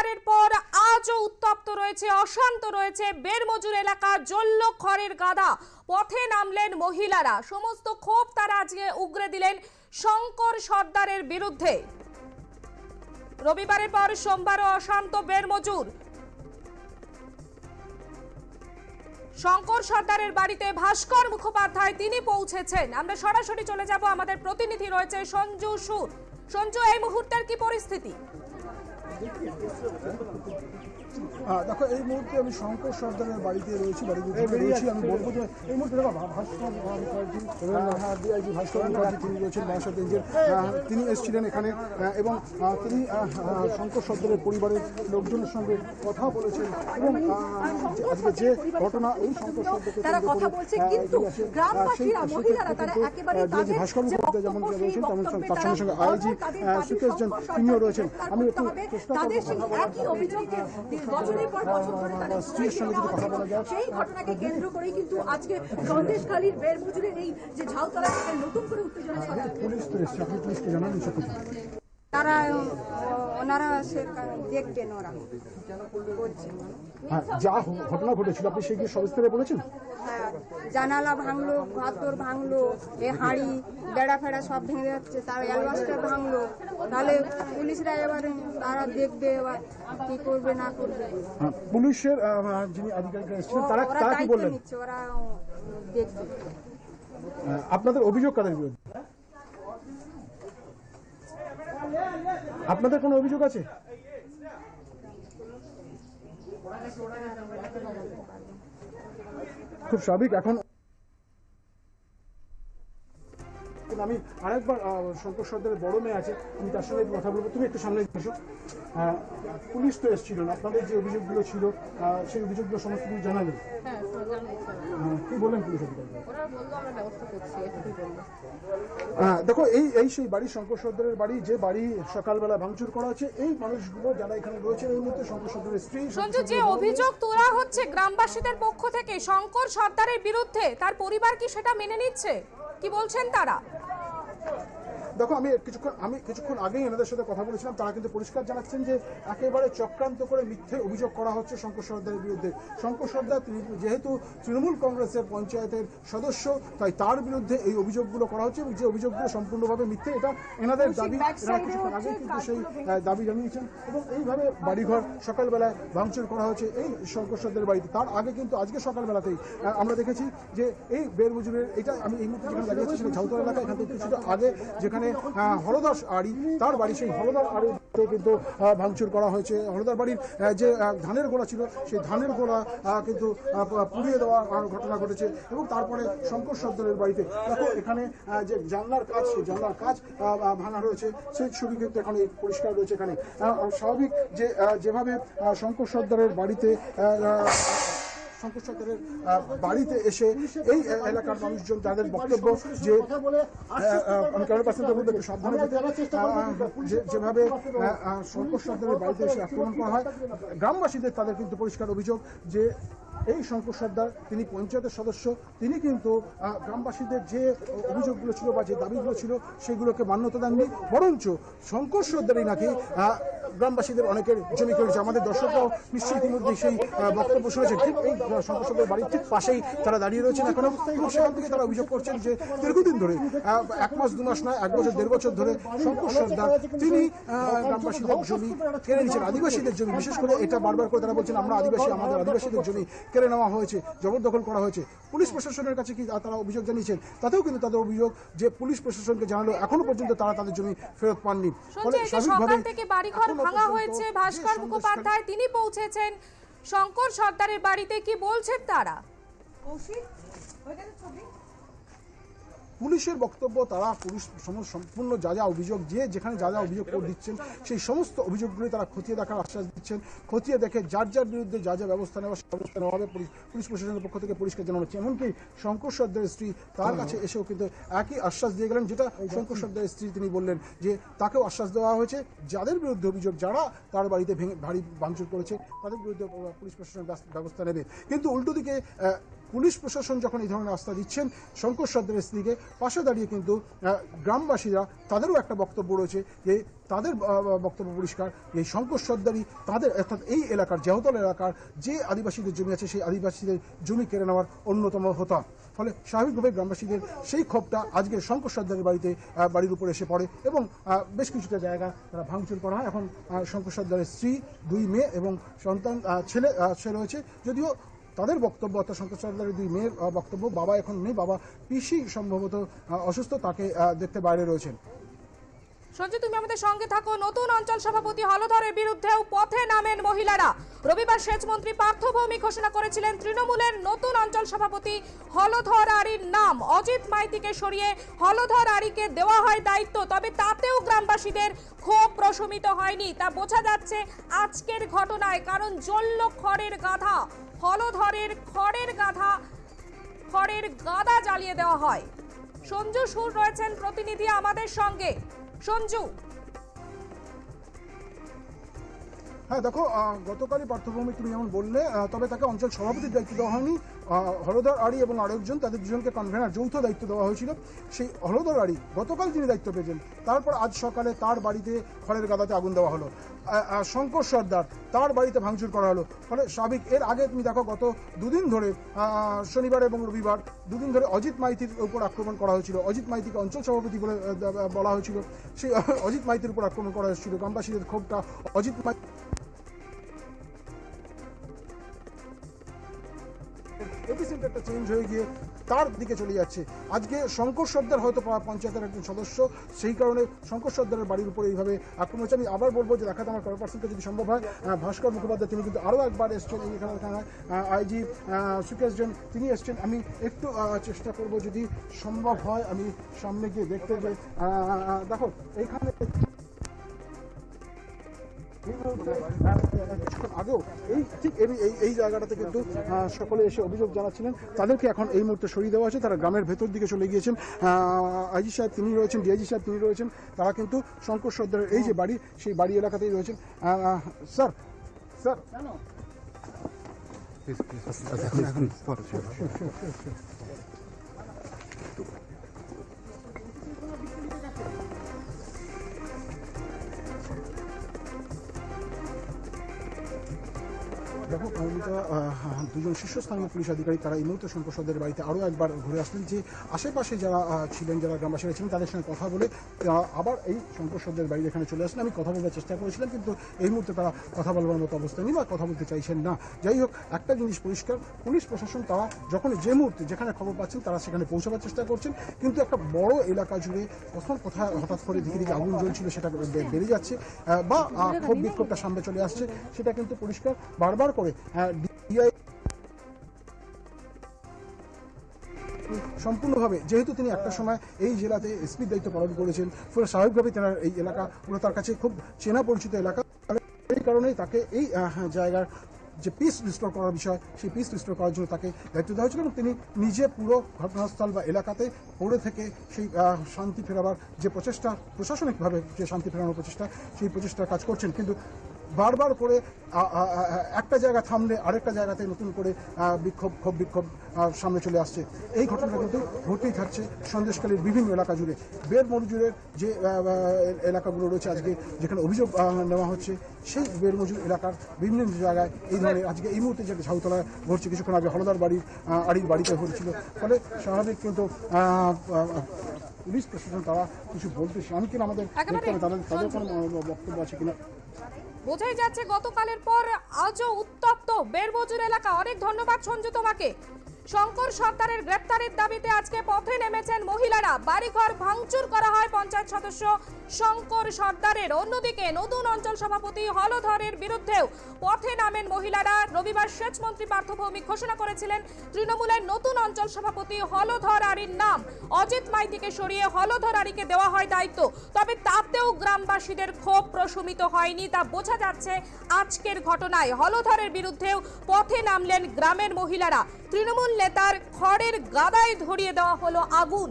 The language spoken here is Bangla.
রবিবারের পর আজও উত্তপ্ত রয়েছে, অশান্ত রয়েছে বেরমজুর এলাকা। জ্বলল খড়ের গাদা, পথে নামলেন মহিলারা। সমস্ত ক্ষোভ তারা আজকে উগরে দিলেন শঙ্কর সর্দারের বিরুদ্ধে। রবিবারের পর সোমবারও অশান্ত বেরমজুর। শঙ্কর সর্দারের বাড়িতে ভাস্কর মুখোপাধ্যায় তিনি পৌঁছেছেন। আমরা সরাসরি চলে যাব, আমাদের প্রতিনিধি রয়েছে সঞ্জু সুর। সঞ্জু, এই মুহূর্তের কি পরিস্থিতি? দেখো, এই মুহূর্তে আমি শঙ্কর সর্দারের বাড়িতে রয়েছি। আমি বলবো যে এই মুহূর্তে ভাস্কর মুখার্জি তিনি রয়েছেন বারাসাত রেঞ্জের। তিনি এসেছিলেন এখানে এবং তিনি শঙ্কর সর্দারের পরিবারের লোকজনের সঙ্গে কথা বলেছেন এবং আজকে যে ঘটনা এই শঙ্কর ভাস্কর মুখোপাধ্যায় যেমন রয়েছেন তেমন তার সঙ্গে সঙ্গে আইজি সুকেশ জন তিনিও রয়েছেন। আমি একটু চেষ্টা করবো স্ত্রীর সঙ্গে যদি কথা বলা যায়। সেই ঘটনাকে কেন্দ্র করেই কিন্তু আজকে সন্দেশখালীর বেরমজুরের এই যে ঝাউতলা নতুন করে উত্তেজনা ছড়ায়। পুলিশ তো এসছে, আপনি পুলিশকে জানান তারা ওনারা দেখবেন, ওরা যা ঘটনা ঘটেছিল আপনি সেই সবিস্তারে বলেছেন। জানালা ভাঙলো, ঘর ভাঙলো, এ হাঁড়ি বেড়া ফেড়া সব ভেঙে যাচ্ছে, তার অ্যালবাস্টার ভাঙলো। তাহলে পুলিশরা এবারে তারা দেখবে এবার কি করবে না করবে। পুলিশের যিনি আধিকারিকরা এসেছিলেন তারা কি বললেন? ওরা দেখবে। আপনাদের অভিযোগ কাদের বিরুদ্ধে? আপনাদের কোনো অভিযোগ আছে? খুব স্বাভাবিক। এখন আমি আরেকবার শঙ্কর সর্দারের বড় মেয়ে আছে, আমি তার সঙ্গে কথা বলবো। তুমি একটু সামনে এসো। পুলিশ তো এসেছিল, আপনাদের যে অভিযোগগুলো ছিল সেই অভিযোগগুলো সমস্ত কিছু জানালেন? কি বললেন পুলিশ অধিকারী? দেখো, এই সেই বাড়ি শঙ্কর সর্দারের বাড়ি, যে বাড়ি সকালবেলা ভাঙচুর করা হচ্ছে। এই মানুষগুলো যারা এখানে রয়েছে এই মুহূর্তে শঙ্কর সর্দারের স্ত্রী। সঞ্জু, যে অভিযোগ তোলা হচ্ছে গ্রামবাসীদের পক্ষ থেকে শঙ্কর সর্দারের বিরুদ্ধে, তার পরিবার কি সেটা মেনে নিচ্ছে? কি বলছেন তারা? দেখো, আমি কিছুক্ষণ আগেই এনাদের সাথে কথা বলেছিলাম। তারা কিন্তু পরিষ্কার জানাচ্ছেন যে একেবারে চক্রান্ত করে মিথ্যে অভিযোগ করা হচ্ছে শঙ্কর সর্দারের বিরুদ্ধে। শঙ্কর সর্দার তিনি যেহেতু তৃণমূল কংগ্রেসের পঞ্চায়েতের সদস্য, তাই তার বিরুদ্ধে এই অভিযোগগুলো করা হচ্ছে এবং যে অভিযোগগুলো সম্পূর্ণভাবে মিথ্যে, এটা এনাদের দাবি। এরা কিছুক্ষণ আগে কিন্তু সেই দাবি জানিয়েছেন এবং এইভাবে বাড়িঘর সকালবেলায় ভাঙচুর করা হচ্ছে এই শঙ্কর সর্দারের বাড়িতে। তার আগে কিন্তু আজকে সকালবেলাতেই আমরা দেখেছি যে এই বেরমজুরের, এটা আমি এই মুহূর্তে যেখানে দাঁড়িয়েছি সেটা ঝাউতলা এলাকা। এখান থেকে কিছুটা আগে যেখানে হলদার আড়ি, তার বাড়ি, সেই হলদার আড়িতে কিন্তু ভাঙচুর করা হয়েছে। হলদার বাড়ির যে ধানের গোড়া ছিল সেই ধানের গোড়া কিন্তু পুড়িয়ে দেওয়ার ঘটনা ঘটেছে এবং তারপরে শঙ্কর সর্দারের বাড়িতে দেখো এখানে যে জানলার কাজ, সেই জানলার কাজ ভাঙা রয়েছে, সেই ছবি কিন্তু এখানে পরিষ্কার রয়েছে। এখানে স্বাভাবিক যে যেভাবে শঙ্কর সর্দারের বাড়িতে শঙ্কর সর্দারের বাড়িতে এসে এই এলাকার মানুষজন তাদের বক্তব্য যে আমি ক্যামেরা পার্সনদের মধ্যে একটু সাবধানে যেভাবে শঙ্কর সর্দারের বাড়িতে এসে আক্রমণ করা হয় গ্রামবাসীদের, তাদের কিন্তু পরিষ্কার অভিযোগ যে এই শঙ্কর সর্দার তিনি পঞ্চায়েতের সদস্য, তিনি কিন্তু গ্রামবাসীদের যে অভিযোগগুলো ছিল বা যে দাবিগুলো ছিল সেগুলোকে মান্যতা দেননি, বরঞ্চ শঙ্কর সর্দারই নাকি গ্রামবাসীদের অনেকের জমি করেছে। আমাদের দর্শকরাও নিশ্চয়ই ইতিমধ্যে সেই বক্তব্য শুনেছেন। ঠিক এই শঙ্কর সর্দারের বাড়ির ঠিক পাশেই তারা দাঁড়িয়ে রয়েছেন এখনো এবং সেখান থেকে তারা অভিযোগ করছেন যে দীর্ঘদিন ধরে, 1 মাস 2 মাস নয়, 1 বছর 1.5 বছর ধরে শঙ্কর সর্দার তিনি গ্রামবাসীর জমি কেড়ে নিয়েছেন, আদিবাসীদের জমি। বিশেষ করে এটা বারবার করে তারা বলছেন আমরা আদিবাসী, আমাদের আদিবাসীদের জমি কেড়ে নেওয়া হয়েছে, জবরদখল করা হয়েছে। পুলিশ প্রশাসনের কাছে কি তারা অভিযোগ জানিয়েছেন? তাতেও কিন্তু তাদের অভিযোগ যে পুলিশ প্রশাসনকে জানালো এখনো পর্যন্ত তারা তাদের জমি ফেরত পাননি। সকাল থেকে বাড়িঘর ভাঙা হয়েছে। ভাস্কর মুখোপাধ্যায় তিনি পৌঁছেছেন শঙ্কর সর্দারের বাড়িতে, কি বলছেন তারা? পুলিশের বক্তব্য, তারা পুলিশ সম্পূর্ণ যা যা অভিযোগ, যেখানে যা যা অভিযোগ করে দিচ্ছেন সেই সমস্ত অভিযোগগুলি তারা খতিয়ে দেখার আশ্বাস দিচ্ছেন। খতিয়ে দেখে যার যার বিরুদ্ধে যা যা ব্যবস্থা নেওয়া ব্যবস্থা নেওয়া হবে পুলিশ প্রশাসনের পক্ষ থেকে পরিষ্কার জানানো হচ্ছে। এমনকি শঙ্কর সর্দারের স্ত্রী তার কাছে এসেও কিন্তু একই আশ্বাস দিয়ে গেলেন, যেটা শঙ্কর সর্দারের স্ত্রী তিনি বললেন যে তাকেও আশ্বাস দেওয়া হয়েছে যাদের বিরুদ্ধে অভিযোগ, যারা তার বাড়িতে ভারী ভাঙচুর করেছে তাদের বিরুদ্ধে পুলিশ প্রশাসন ব্যবস্থা নেবে। কিন্তু উল্টো দিকে পুলিশ প্রশাসন যখন এই ধরনের রাস্তা দিচ্ছেন শঙ্কর সর্দারের স্ত্রীকে, পাশে দাঁড়িয়ে কিন্তু গ্রামবাসীরা তাদেরও একটা বক্তব্য রয়েছে যে তাদের বক্তব্য পরিষ্কার, এই শঙ্কর সর্দারই তাদের অর্থাৎ এই এলাকার জেহতল এলাকার যে আদিবাসীদের জমি আছে সেই আদিবাসীদের জমি কেড়ে নেওয়ার অন্যতম হোতা। ফলে স্বাভাবিকভাবে গ্রামবাসীদের সেই ক্ষোভটা আজকে শঙ্কর সর্দারের বাড়ির উপরে এসে পড়ে এবং বেশ কিছুটা জায়গা তারা ভাঙচুর করা হয়। এখন শঙ্কর সর্দারের স্ত্রী, 2 মেয়ে এবং সন্তান ছেলে রয়েছে। যদিও তাদের বক্তব্য অর্থাৎ শঙ্কর সর্দারের 2 মেয়ের বক্তব্য, বাবা এখন নেই, বাবা পিসি সম্ভবত অসুস্থ, তাকে দেখতে বাইরে রয়েছেন। সঞ্জু, তুমি আমাদের সঙ্গে থাকো। নতুন অঞ্চল সভাপতি হলধরের বিরুদ্ধেও পথে নামেন মহিলারা। রবিবার সেচমন্ত্রী পার্থ ভৌমিক ঘোষণা করেছিলেন তৃণমূলের নতুন অঞ্চল সভাপতি হলধর আরির নাম। অজিত মাইতিকে সরিয়ে হলধর আরিকে দেওয়া হয় দায়িত্ব, তবে তাতেও গ্রামবাসীদের ক্ষোভ প্রশমিত হয়নি। তা বোঝা যাচ্ছে আজকের ঘটনায়, কারণ জ্বলল খড়ের গাধা। হলধরের খড়ের গাদা জ্বালিয়ে দেওয়া হয়। সঞ্জু সুর রয়েছেন প্রতিনিধি আমাদের সঙ্গে। সঞ্জু, হ্যাঁ দেখো, গতকালই পার্থভৌমিক তুমি যেমন বললে, তবে তাকে অঞ্চল সভাপতির দায়িত্ব দেওয়া হয়নি। হলধর আরি এবং আরেকজন, তাদের দুজনকে কনভেনার যৌথ দায়িত্ব দেওয়া হয়েছিল। সেই হলধর আরি গতকাল তিনি দায়িত্ব পেয়েছেন, তারপর আজ সকালে তার বাড়িতে খড়ের গাদাতে আগুন দেওয়া হলো। শঙ্কর সর্দার, তার বাড়িতে ভাঙচুর করা হলো। ফলে স্বাভাবিক, এর আগে তুমি দেখো গত 2 দিন ধরে, শনিবার এবং রবিবার 2 দিন ধরে অজিত মাইতির উপর আক্রমণ করা হয়েছিল। অজিত মাইতিকে অঞ্চল সভাপতি বলে বলা হয়েছিল। সেই অজিত মাইতির উপর আক্রমণ করা হয়েছিল। গ্রামবাসীদের ক্ষোভটা অজিত মাইতি এপিসেন্টারটা চেঞ্জ হয়ে গিয়ে তার দিকে চলে যাচ্ছে। আজকে শঙ্কর সর্দার হয়তো পঞ্চায়েতের একজন সদস্য, সেই কারণে শঙ্কর সর্দারের বাড়ির উপরে এইভাবে আক্রমণ হচ্ছে। আমি আবার বলবো যে দেখাতে আমার পার্সনকে যদি সম্ভব হয়, ভাস্কর মুখোপাধ্যায় তিনি কিন্তু আরও একবার এসছেন এখানে, আইজি সুকেশ জন তিনি এসছেন। আমি একটু চেষ্টা করব যদি সম্ভব হয় আমি সামনে গিয়ে দেখতে যাই। দেখো এইখানে কিছুক্ষণ আগেও এই জায়গাটাতে কিন্তু সকলে এসে অভিযোগ জানাচ্ছিলেন। তাদেরকে এখন এই মুহূর্তে সরিয়ে দেওয়া হয়েছে। তারা গ্রামের ভেতর দিকে চলে গিয়েছেন। আইজি সাহেব তিনি রয়েছেন, ডিআইজি সাহেব তিনি রয়েছেন। তারা কিন্তু শঙ্কর সর্দারের এই যে বাড়ি, সেই বাড়ি এলাকাতেই রয়েছেন। স্যার দেখো, দুজন শীর্ষস্থানীয় পুলিশ আধিকারিক তারা এই মুহূর্তে শঙ্কর সর্দারের বাড়িতে আরও একবার ঘুরে আসলেন। যে আশেপাশে যারা ছিলেন, যারা গ্রামবাসীরা ছিলেন, তাদের সঙ্গে কথা বলে আবার এই শঙ্কর সর্দারের বাড়ির এখানে চলে আসলেন। আমি কথা বলার চেষ্টা করেছিলাম, কিন্তু এই মুহূর্তে তারা কথা বলবার মতো অবস্থায় নেই বা কথা বলতে চাইছেন না। যাই হোক, একটা জিনিস পরিষ্কার, পুলিশ প্রশাসন তারা যখন যে মুহূর্তে যেখানে খবর পাচ্ছেন তারা সেখানে পৌঁছাবার চেষ্টা করছেন। কিন্তু একটা বড় এলাকা জুড়ে কখন কোথায় হঠাৎ করে দিকে দিকে আগুন জ্বলছিল সেটা বেড়ে যাচ্ছে বা ক্ষোভ বিক্ষোভটা সামনে চলে আসছে, সেটা কিন্তু পরিষ্কার। বারবার করে সম্পূর্ণভাবে, যেহেতু তিনি একটা সময় এই জেলাতে এসপির দায়িত্ব পালন করেছেন, ফলে স্বাভাবিকভাবে তেনার এই এলাকা পুরো তার কাছে খুব চেনা পরিচিত এলাকা। এই কারণেই তাকে এই জায়গার যে পিস রিস্টোর করার বিষয়, সেই পিস রিস্টোর করার জন্য তাকে দায়িত্ব দেওয়া হয়েছিল এবং তিনি নিজে পুরো ঘটনাস্থল বা এলাকাতে পড়ে থেকে সেই শান্তি ফেরাবার যে প্রচেষ্টা, প্রশাসনিকভাবে যে শান্তি ফেরানোর প্রচেষ্টা, সেই প্রচেষ্টার কাজ করছেন। কিন্তু বারবার করে একটা জায়গা থামলে আরেকটা জায়গাতে নতুন করে বিক্ষোভ সামনে চলে আসছে। এই ঘটনাটা কিন্তু ঘটেই থাকছে সন্দেশখালীর বিভিন্ন এলাকা জুড়ে। বের মজুরের যে এলাকাগুলো রয়েছে আজকে যেখানে অভিযোগ নেওয়া হচ্ছে, সেই বের মজুর এলাকার বিভিন্ন জায়গায় এই ধরনের আজকে এই মুহূর্তে যে ঝাউতলায় ঘটছে, কিছুক্ষণ আগে হলদার আড়ির বাড়িতে হয়েছিল। ফলে স্বাভাবিক কিন্তু পুলিশ প্রশাসন তারা কিছু বলতে আমি কিনা আমাদের তাদের কোনো বক্তব্য আছে কিনা বোঝাই যাচ্ছে। গতকালের পর আজও উত্তপ্ত বেরমজুর এলাকা। অনেক ধন্যবাদ সঞ্জু তোমাকে। শঙ্কর সর্দারের গ্রেপ্তারের দাবিতে আজকে পথে নেমেছেন মহিলারা। বাড়িঘর ভাঙচুর করা হয় পঞ্চায়েত সদস্য শঙ্কর সর্দারের। অন্যদিকে নতুন অঞ্চল সভাপতি হলধরের বিরুদ্ধেও পথে নামেন মহিলারা। রবিবার সেচমন্ত্রী পার্থ ভৌমিক ঘোষণা করেছিলেন তৃণমূলের নতুন অঞ্চল সভাপতি হলধর আরির নাম। অজিত মাইতিকে সরিয়ে হলধর আরিকে দেওয়া হয় দায়িত্ব, তবে তাতেও গ্রামবাসীদের ক্ষোভ প্রশমিত হয়নি। তা বোঝা যাচ্ছে আজকের ঘটনায়। হলধরের বিরুদ্ধেও পথে নামলেন গ্রামের মহিলারা। তৃণমূল নেতার খড়ের গাদায় ধরিয়ে দেওয়া হলো আগুন।